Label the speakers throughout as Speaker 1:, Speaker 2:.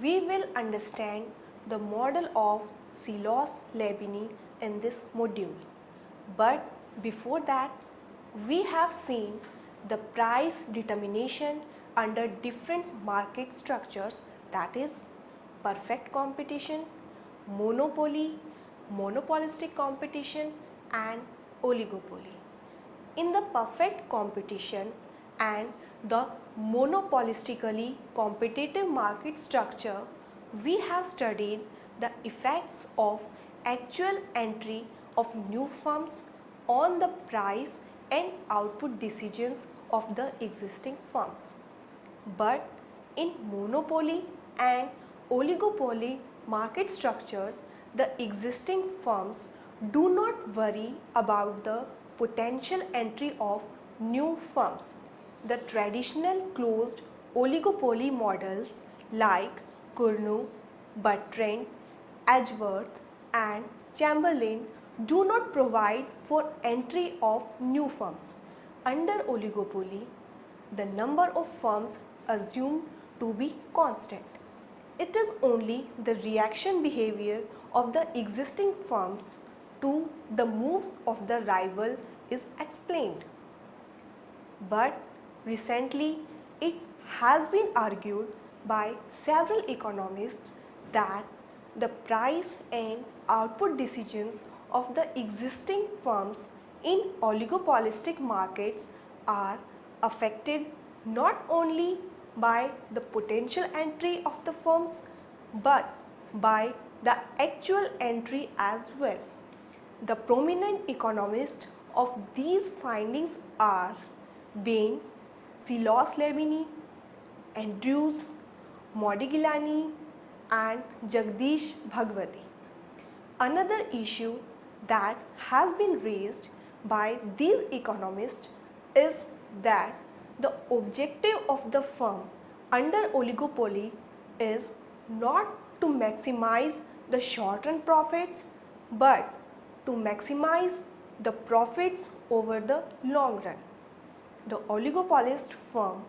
Speaker 1: we will understand the model of Sylos Labini in this module. But before that, we have seen the price determination under different market structures, that is perfect competition, monopoly, monopolistic competition and oligopoly. In the perfect competition and the monopolistically competitive market structure, we have studied the effects of actual entry of new firms on the price and output decisions of the existing firms. But in monopoly and oligopoly market structures, the existing firms do not worry about the potential entry of new firms. The traditional closed oligopoly models like Kurnu, Bertrand, Edgeworth and Chamberlain do not provide for entry of new firms. Under oligopoly, the number of firms assumed to be constant. It is only the reaction behavior of the existing firms to the moves of the rival is explained. But recently, it has been argued by several economists that the price and output decisions of the existing firms in oligopolistic markets are affected not only by the potential entry of the firms but by the actual entry as well. The prominent economists of these findings are Bain, Sylos Labini, Andrews, Modigliani and Jagdish Bhagwati. Another issue that has been raised by these economists is that the objective of the firm under oligopoly is not to maximize the short-run profits but to maximize the profits over the long run. The oligopolist firm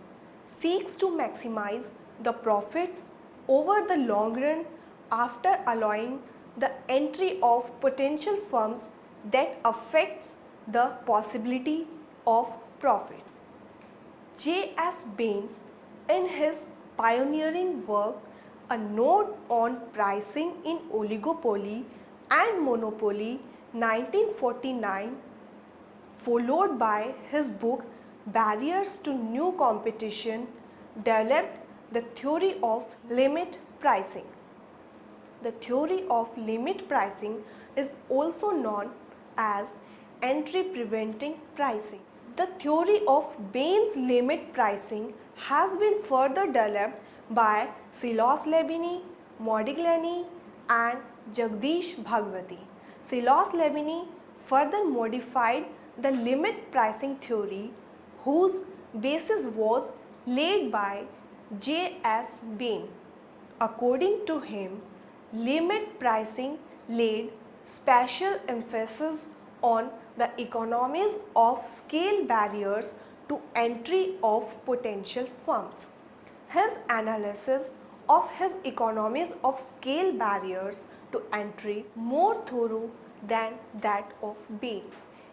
Speaker 1: seeks to maximize the profits over the long run after allowing the entry of potential firms that affects the possibility of profit. J.S. Bain, in his pioneering work, A Note on Pricing in Oligopoly and Monopoly 1949, followed by his book Barriers to New Competition, developed the theory of limit pricing. The theory of limit pricing is also known as entry preventing pricing. The theory of Bain's limit pricing has been further developed by Sylos Labini, Modigliani and Jagdish Bhagwati. Sylos Labini further modified the limit pricing theory whose basis was laid by J.S. Bain. According to him, limit pricing laid special emphasis on the economies of scale barriers to entry of potential firms. His analysis of his economies of scale barriers to entry more thorough than that of Bain.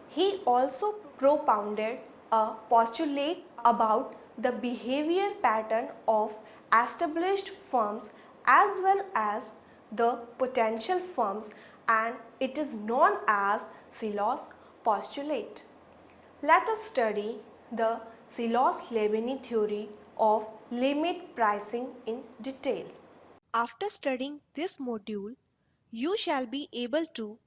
Speaker 1: He also propounded a postulate about the behavior pattern of established firms as well as the potential firms, and it is known as Sylos postulate. Let us study the Sylos Labini theory of limit pricing in detail. After studying this module, you shall be able to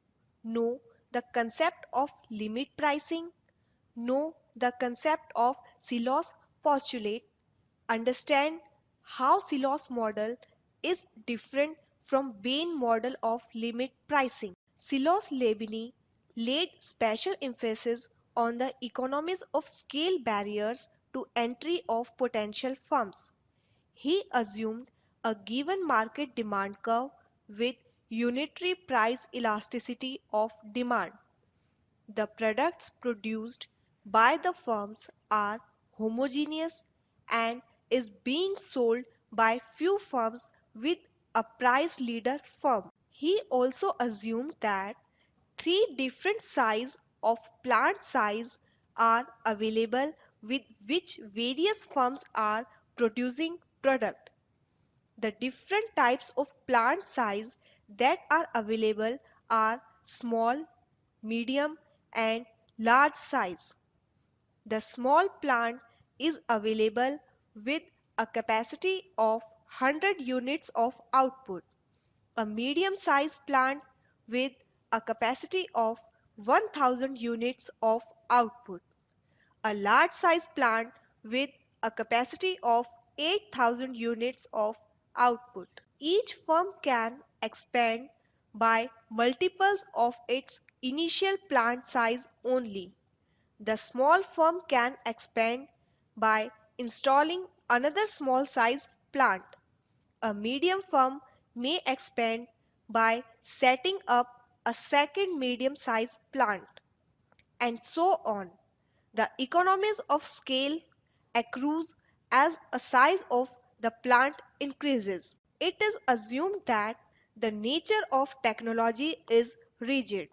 Speaker 1: know the concept of limit pricing, know the concept of Sylos postulate, understand how Sylos model is different from Bain model of limit pricing. Sylos Labini laid special emphasis on the economies of scale barriers to entry of potential firms. He assumed a given market demand curve with unitary price elasticity of demand. The products produced by the firms are homogeneous and is being sold by few firms with a price leader firm. He also assumed that three different sizes of plant size are available with which various firms are producing product. The different types of plant size that are available are small, medium and large size. The small plant is available with a capacity of 100 units of output. A medium-sized plant with a capacity of 1000 units of output. A large-sized plant with a capacity of 8000 units of output. Each firm can expand by multiples of its initial plant size only. The small firm can expand by installing another small size plant. A medium firm may expand by setting up a second medium sized plant, and so on. The economies of scale accrues as a size of the plant increases. It is assumed that the nature of technology is rigid.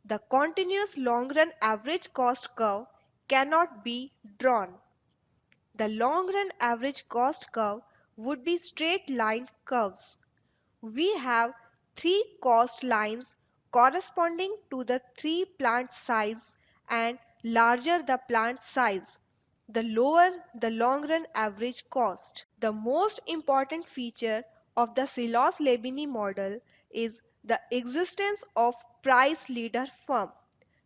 Speaker 1: The continuous long-run average cost curve cannot be drawn. The long-run average cost curve would be straight-line curves. We have three cost lines corresponding to the three plant size, and larger the plant size, the lower the long run average cost. The most important feature of the Sylos Labini model is the existence of price leader firm.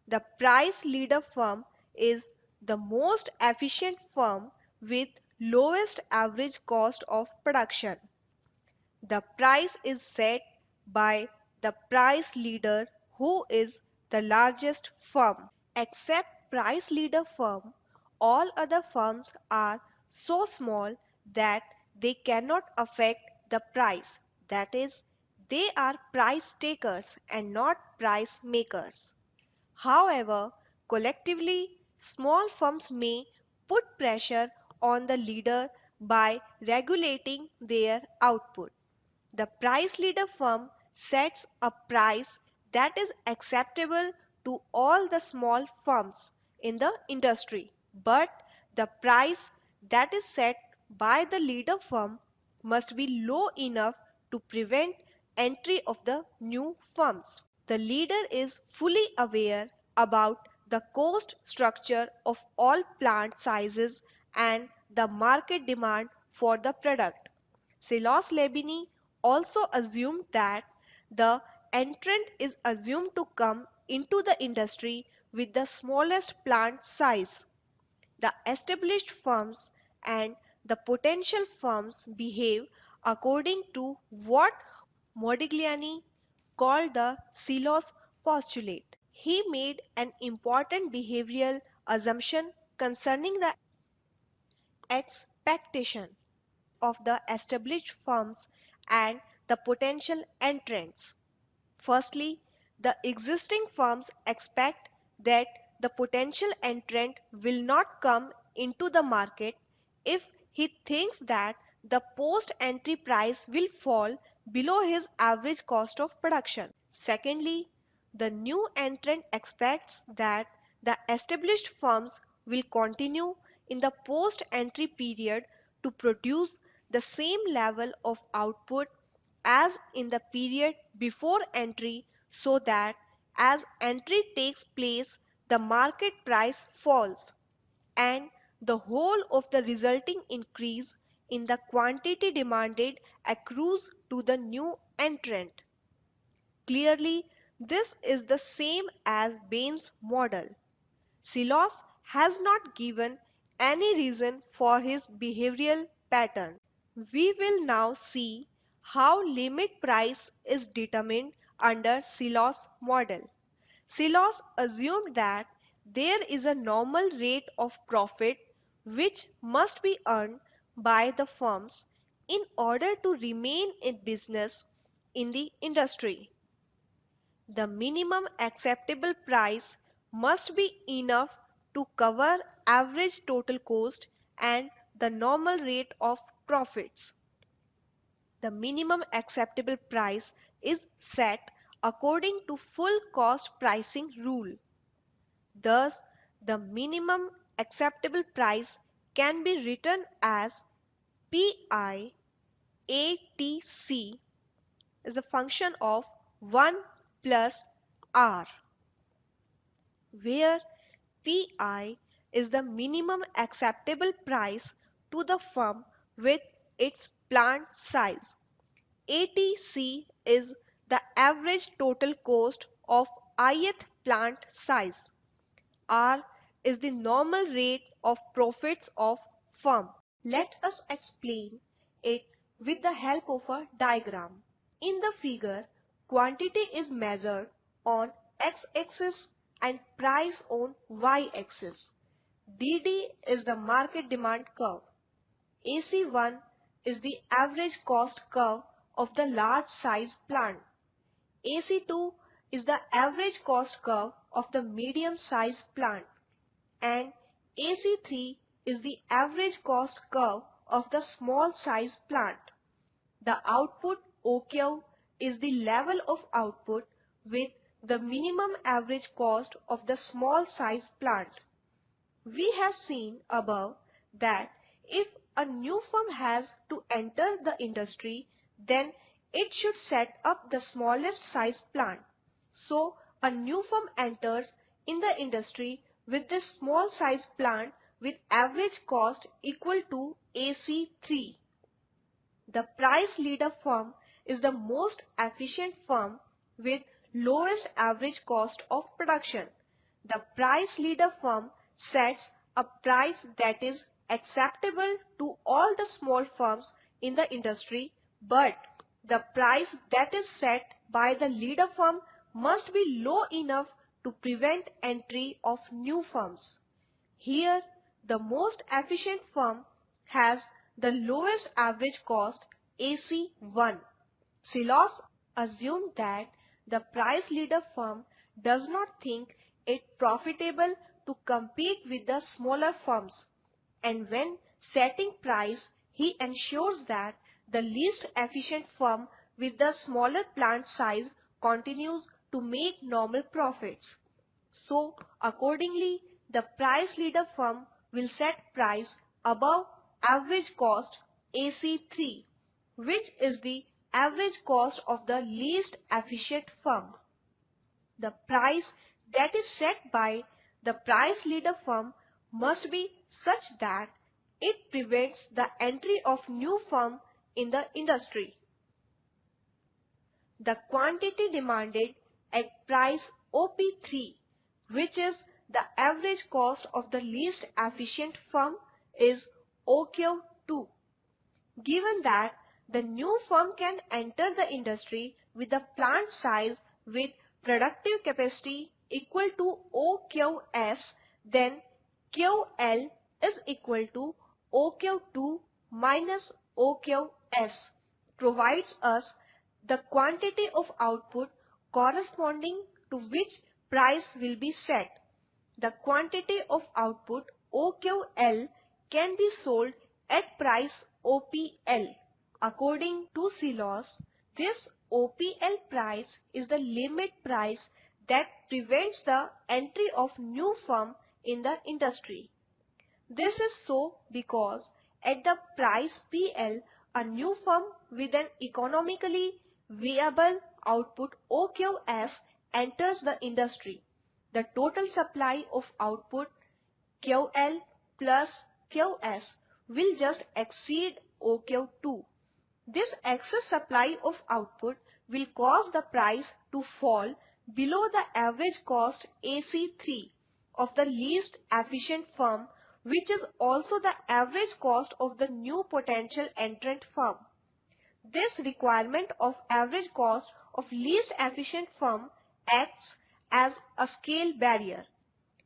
Speaker 1: The price leader firm is the most efficient firm with lowest average cost of production. The price is set by the price leader, who is the largest firm. Except price leader firm, all other firms are so small that they cannot affect the price. That is, they are price takers and not price makers. However, collectively, small firms may put pressure on the leader by regulating their output. The price leader firm sets a price that is acceptable to all the small firms in the industry, but the price that is set by the leader firm must be low enough to prevent entry of the new firms. The leader is fully aware about the cost structure of all plant sizes and the market demand for the product. Sylos Labini also assumed that the entrant is assumed to come into the industry with the smallest plant size. The established firms and the potential firms behave according to what Modigliani called the Sylos postulate. He made an important behavioral assumption concerning the expectation of the established firms and the potential entrants. Firstly, the existing firms expect that the potential entrant will not come into the market if he thinks that the post-entry price will fall below his average cost of production. Secondly, the new entrant expects that the established firms will continue in the post-entry period to produce the same level of output as in the period before entry, so that as entry takes place the market price falls and the whole of the resulting increase in the quantity demanded accrues to the new entrant. Clearly, this is the same as Bain's model. Sylos has not given any reason for his behavioral pattern. We will now see how limit price is determined under Sylos model. Sylos assumed that there is a normal rate of profit which must be earned by the firms in order to remain in business in the industry. The minimum acceptable price must be enough to cover average total cost and the normal rate of profits. the minimum acceptable price is set according to full cost pricing rule. Thus, the minimum acceptable price can be written as PI ATC is a function of 1 plus R, where PI is the minimum acceptable price to the firm with its plant size. ATC is the average total cost of ith plant size. R is the normal rate of profits of firm. Let us explain it with the help of a diagram. In the figure, quantity is measured on x-axis and price on y-axis. DD is the market demand curve. AC1 is the average cost curve of the large size plant. AC2 is the average cost curve of the medium size plant. And AC3 is the average cost curve of the small size plant. The output OQ is the level of output with the minimum average cost of the small size plant. We have seen above that if a new firm has to enter the industry, then it should set up the smallest size plant. So a new firm enters in the industry with this small size plant with average cost equal to AC3. The price leader firm is the most efficient firm with lowest average cost of production. The price leader firm sets a price that is acceptable to all the small firms in the industry, but the price that is set by the leader firm must be low enough to prevent entry of new firms. Here, the most efficient firm has the lowest average cost, AC1. Sylos assumed that the price leader firm does not think it profitable to compete with the smaller firms, and when setting price, he ensures that the least efficient firm with the smaller plant size continues to make normal profits. So, accordingly, the price leader firm will set price above average cost AC3, which is the average cost of the least efficient firm. The price that is set by the price leader firm must be such that it prevents the entry of new firm in the industry. The quantity demanded at price OP3, which is the average cost of the least efficient firm, is OQ2. Given that the new firm can enter the industry with a plant size with productive capacity equal to OQS, then QL is equal to OQ2 minus OQS, provides us the quantity of output corresponding to which price will be set. The quantity of output OQL can be sold at price OPL. According to Sylos, this OPL price is the limit price that prevents the entry of new firm in the industry. This is so because at the price PL, a new firm with an economically viable output OQS enters the industry. The total supply of output QL plus QS will just exceed OQ2. This excess supply of output will cause the price to fall below the average cost AC3 of the least efficient firm, which is also the average cost of the new potential entrant firm. This requirement of average cost of least efficient firm acts as a scale barrier.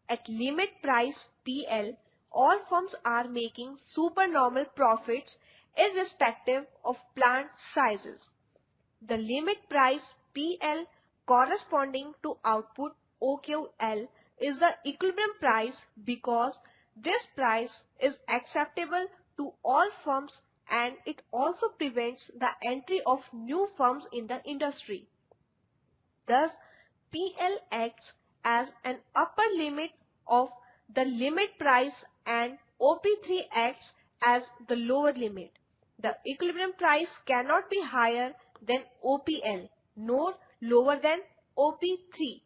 Speaker 1: At limit price PL, all firms are making supernormal profits irrespective of plant sizes. The limit price PL corresponding to output OQL is the equilibrium price because this price is acceptable to all firms and it also prevents the entry of new firms in the industry. Thus, PL acts as an upper limit of the limit price and OP3 acts as the lower limit. The equilibrium price cannot be higher than OPL nor lower than OP3.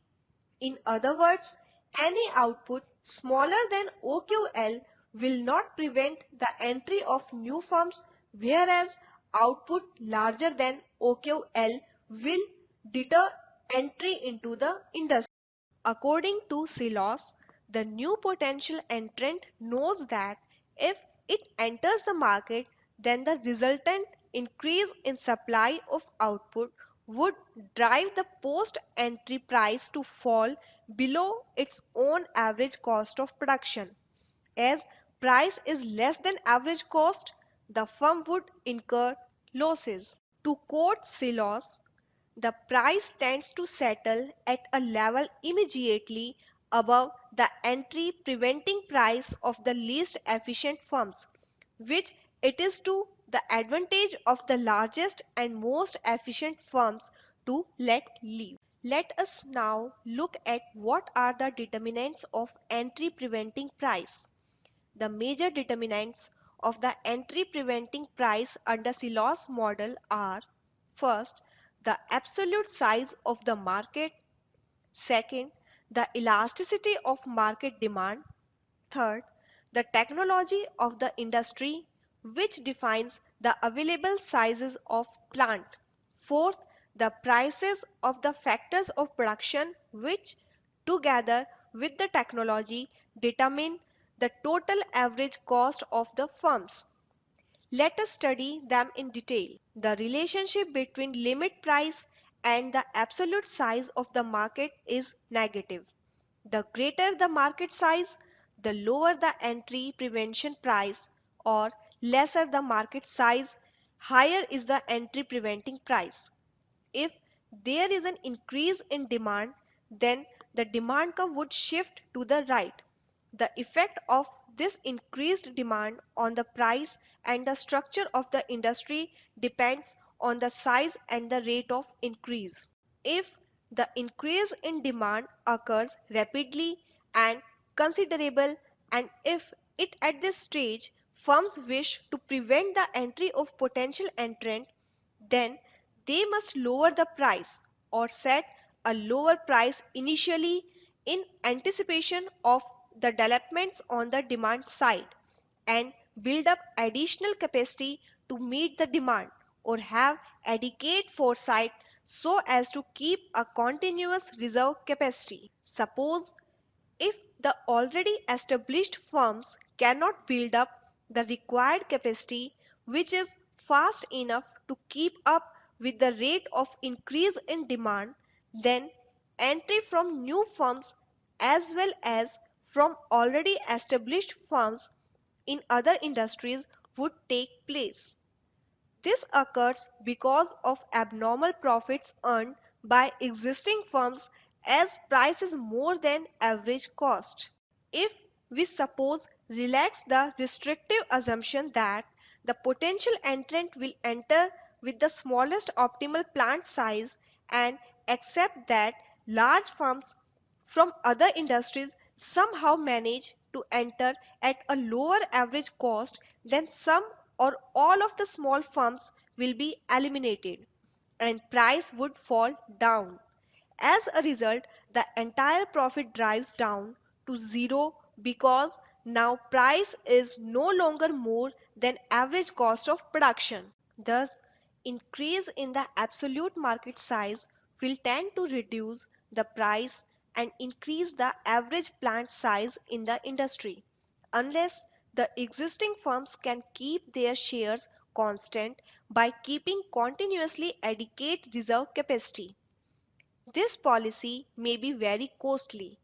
Speaker 1: In other words, any output smaller than OQL will not prevent the entry of new firms, whereas output larger than OQL will deter entry into the industry. According to Sylos, the new potential entrant knows that if it enters the market, then the resultant increase in supply of output would drive the post-entry price to fall below its own average cost of production. As price is less than average cost, the firm would incur losses. To quote Sylos, the price tends to settle at a level immediately above the entry preventing price of the least efficient firms, which it is to the advantage of the largest and most efficient firms to let leave. Let us now look at what are the determinants of entry preventing price. The major determinants of the entry preventing price under Sylos model are: first, the absolute size of the market; second, the elasticity of market demand; third, the technology of the industry, which defines the available sizes of plant; fourth, the prices of the factors of production, which together with the technology determine the total average cost of the firms. Let us study them in detail. The relationship between limit price and the absolute size of the market is negative. The greater the market size, the lower the entry prevention price, or lesser the market size, higher is the entry preventing price. If there is an increase in demand, then the demand curve would shift to the right. The effect of this increased demand on the price and the structure of the industry depends on the size and the rate of increase. If the increase in demand occurs rapidly and considerable, and if it at this stage firms wish to prevent the entry of potential entrant, then they must lower the price or set a lower price initially in anticipation of the developments on the demand side, and build up additional capacity to meet the demand, or have adequate foresight so as to keep a continuous reserve capacity. Suppose if the already established firms cannot build up the required capacity, which is fast enough to keep up with the rate of increase in demand, then entry from new firms as well as from already established firms in other industries would take place. This occurs because of abnormal profits earned by existing firms as price is more than average cost. If we suppose relax the restrictive assumption that the potential entrant will enter with the smallest optimal plant size, and accept that large firms from other industries somehow manage to enter at a lower average cost, then some or all of the small firms will be eliminated and price would fall down. As a result, the entire profit drives down to zero because now price is no longer more than average cost of production. Thus, increase in the absolute market size will tend to reduce the price and increase the average plant size in the industry, unless the existing firms can keep their shares constant by keeping continuously adequate reserve capacity. This policy may be very costly.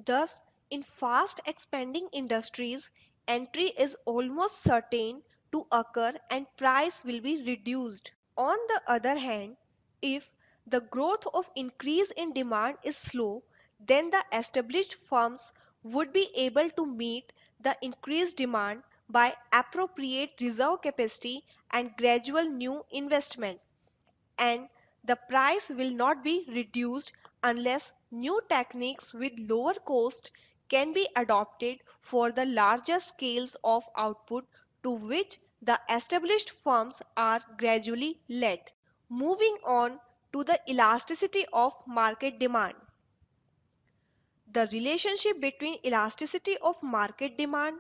Speaker 1: Thus, in fast expanding industries, entry is almost certain to occur and price will be reduced. On the other hand, if the growth of increase in demand is slow, then the established firms would be able to meet the increased demand by appropriate reserve capacity and gradual new investment, and the price will not be reduced unless new techniques with lower cost can be adopted for the larger scales of output to which the established firms are gradually led. Moving on to the elasticity of market demand. The relationship between elasticity of market demand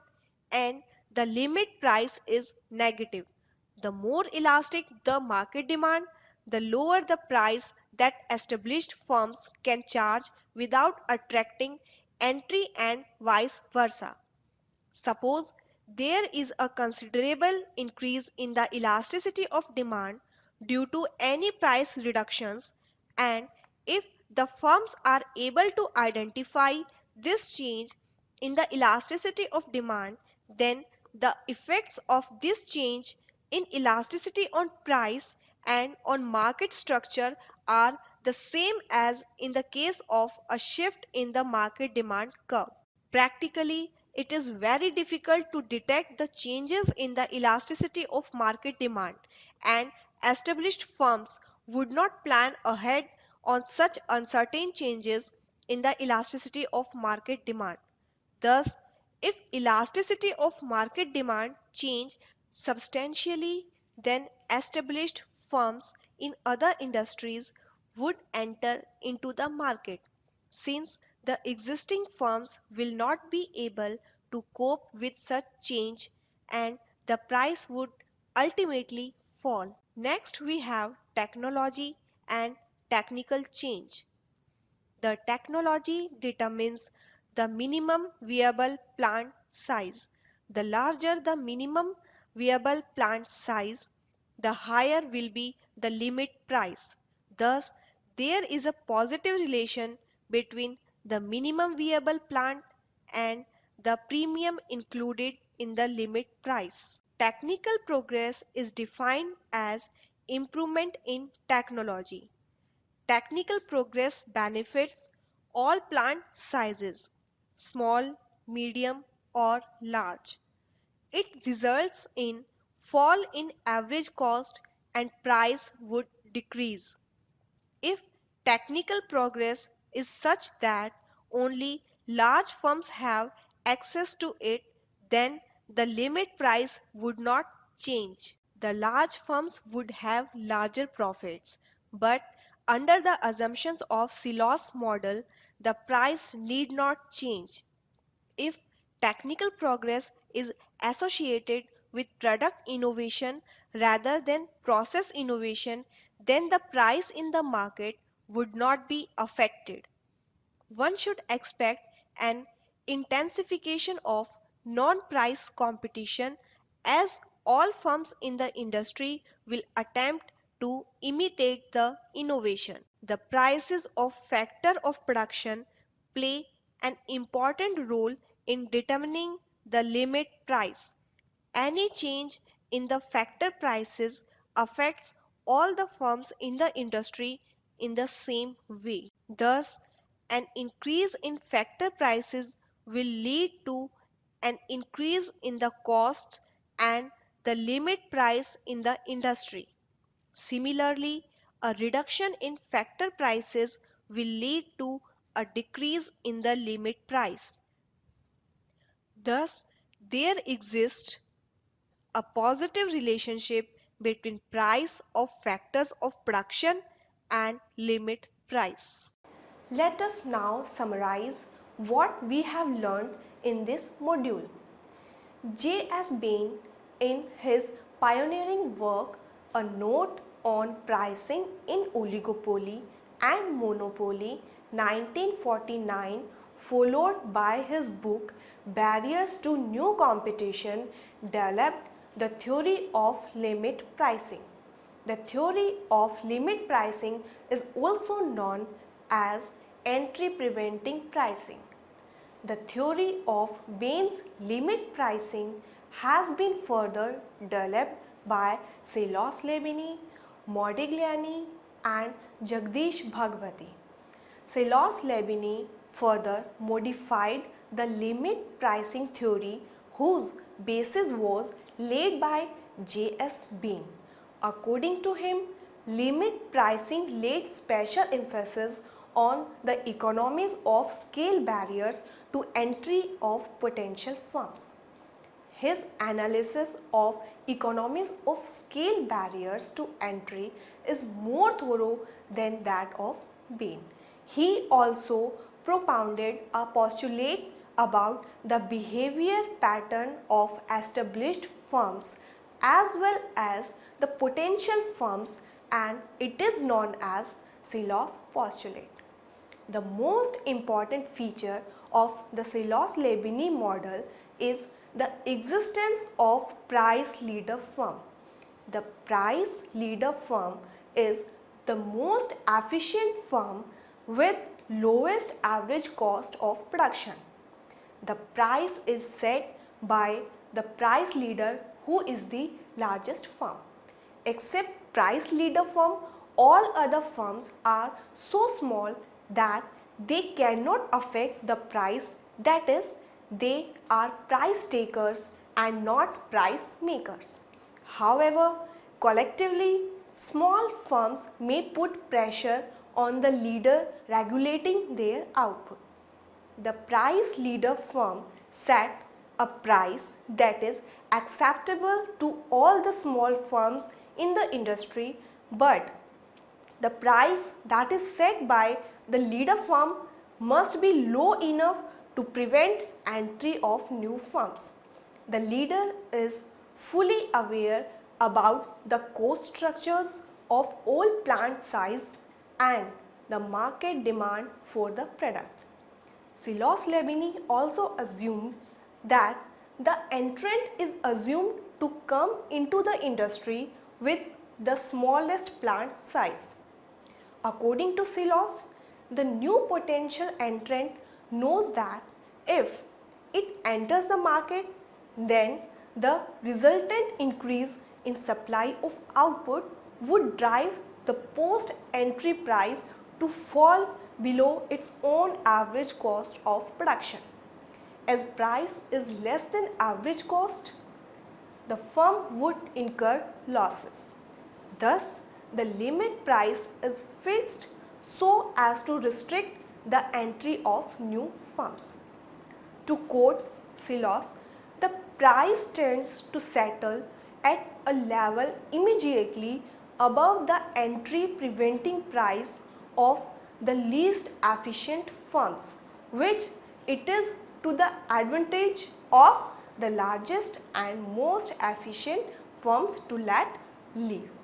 Speaker 1: and the limit price is negative. The more elastic the market demand, the lower the price that established firms can charge without attracting entry, and vice versa. Suppose there is a considerable increase in the elasticity of demand due to any price reductions, and if the firms are able to identify this change in the elasticity of demand, then the effects of this change in elasticity on price and on market structure are the same as in the case of a shift in the market demand curve. Practically, it is very difficult to detect the changes in the elasticity of market demand, and established firms would not plan ahead on such uncertain changes in the elasticity of market demand. Thus, if elasticity of market demand change substantially, then established firms in other industries would enter into the market, since the existing firms will not be able to cope with such change, and the price would ultimately fall. Next, we have technology and technical change. The technology determines the minimum viable plant size. The larger the minimum viable plant size, the higher will be the limit price. Thus, there is a positive relation between the minimum viable plant and the premium included in the limit price. Technical progress is defined as improvement in technology. Technical progress benefits all plant sizes, small, medium, or large. It results in fall in average cost, and price would decrease. If technical progress is such that only large firms have access to it, then the limit price would not change. The large firms would have larger profits, but under the assumptions of Sylos model, the price need not change. If technical progress is associated with product innovation rather than process innovation, then the price in the market would not be affected. One should expect an intensification of non-price competition, as all firms in the industry will attempt to imitate the innovation. The prices of factor of production play an important role in determining the limit price. Any change in the factor prices affects all the firms in the industry in the same way. Thus, an increase in factor prices will lead to an increase in the costs and the limit price in the industry. Similarly, a reduction in factor prices will lead to a decrease in the limit price. Thus, there exists a positive relationship between price of factors of production and limit price. Let us now summarize what we have learned in this module. J.S. Bain, in his pioneering work, A Note on Pricing in Oligopoly and Monopoly, 1949, followed by his book Barriers to New Competition, developed the theory of limit pricing. The theory of limit pricing is also known as entry preventing pricing. The theory of Bain's limit pricing has been further developed by Sylos Labini, Modigliani, and Jagdish Bhagwati. Sylos Labini further modified the limit pricing theory, whose basis was laid by J.S. Bain. According to him, limit pricing laid special emphasis on the economies of scale barriers to entry of potential firms. His analysis of economies of scale barriers to entry is more thorough than that of Bain. He also propounded a postulate about the behavior pattern of established firms as well as the potential firms, and it is known as Sylos postulate. The most important feature of the Sylos Labini model is the existence of price leader firm. The price leader firm is the most efficient firm with lowest average cost of production. The price is set by the price leader, who is the largest firm. Except price leader firm, all other firms are so small that they cannot affect the price, that is, they are price takers and not price makers. However, collectively, small firms may put pressure on the leader regulating their output. The price leader firm set a price that is acceptable to all the small firms in the industry, but the price that is set by the leader firm must be low enough to prevent entry of new firms. The leader is fully aware about the cost structures of all plant size and the market demand for the product. Sylos Labini also assumed that the entrant is assumed to come into the industry with the smallest plant size. According to Sylos, the new potential entrant knows that if it enters the market, then the resultant increase in supply of output would drive the post-entry price to fall below its own average cost of production. As price is less than average cost, the firm would incur losses. Thus, the limit price is fixed so as to restrict the entry of new firms. To quote Sylos, the price tends to settle at a level immediately above the entry preventing price of the least efficient firms, which it is to the advantage of the largest and most efficient firms to let live.